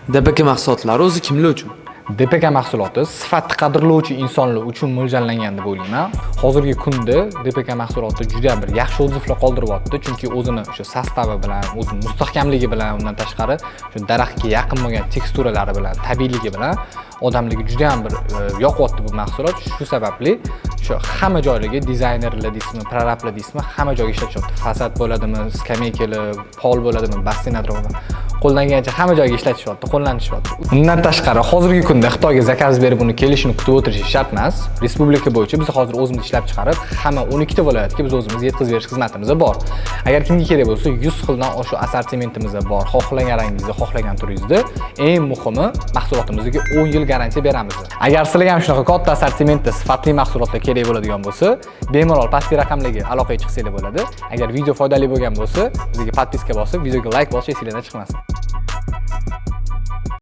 DPK mahsulotlari o'zi kimlar uchun? DPK mahsuloti sifatni qadrlovchi insonlar uchun mo'ljallangan deb o'ylayman. Hozirgi kunda DPK mahsuloti juda bir yaxshi o'ziflar qoldiryapti, chunki o'zini o'sha sostavi bilan, o'zining mustahkamligi bilan, undan tashqari shu daraxtga yaqin bo'lgan teksturalari bilan, tabiiyligi bilan odamlarga juda ham bir yoqyapti bu mahsulot. Shu sababli shu hamma joylarga dizaynerlar deysizmi, prorablar deysizmi, hamma joyga ishlatishyapti. Fasad bo'ladimi, skameykalar, pol bo'ladimi, basseyn atrofida qo'llangancha hamma joyga ishlatishyapti, qo'llanishyapti. Undan tashqari hozirgi kunda Xitoyga zakaz berib uni kelishini kutib o'tirish shart emas. Respublika bo'yicha biz hozir o'zimiz ishlab chiqarib, hamma 12 ta viloyatga biz o'zimiz yetkazib berish xizmatimiz bor. Agar kimga kerak bo'lsa, 100 xildan oshiq assortimentimiz bor. Xohlagan rangingizda, xohlagan turingizda, eng muhimi mahsulotimizga 10 yil garantiya beramiz. Agar sizlarga ham shunaqa katta assortimentda sifatli mahsulotlar kerak bo'ladigan bo'lsa, bemalol pastki raqamlarga aloqaga chiqsanglar bo'ladi. Agar video foydali bo'lgan bo'lsa, bizga podpiska bosib, videoga like bosish esingizdan chiqmasin.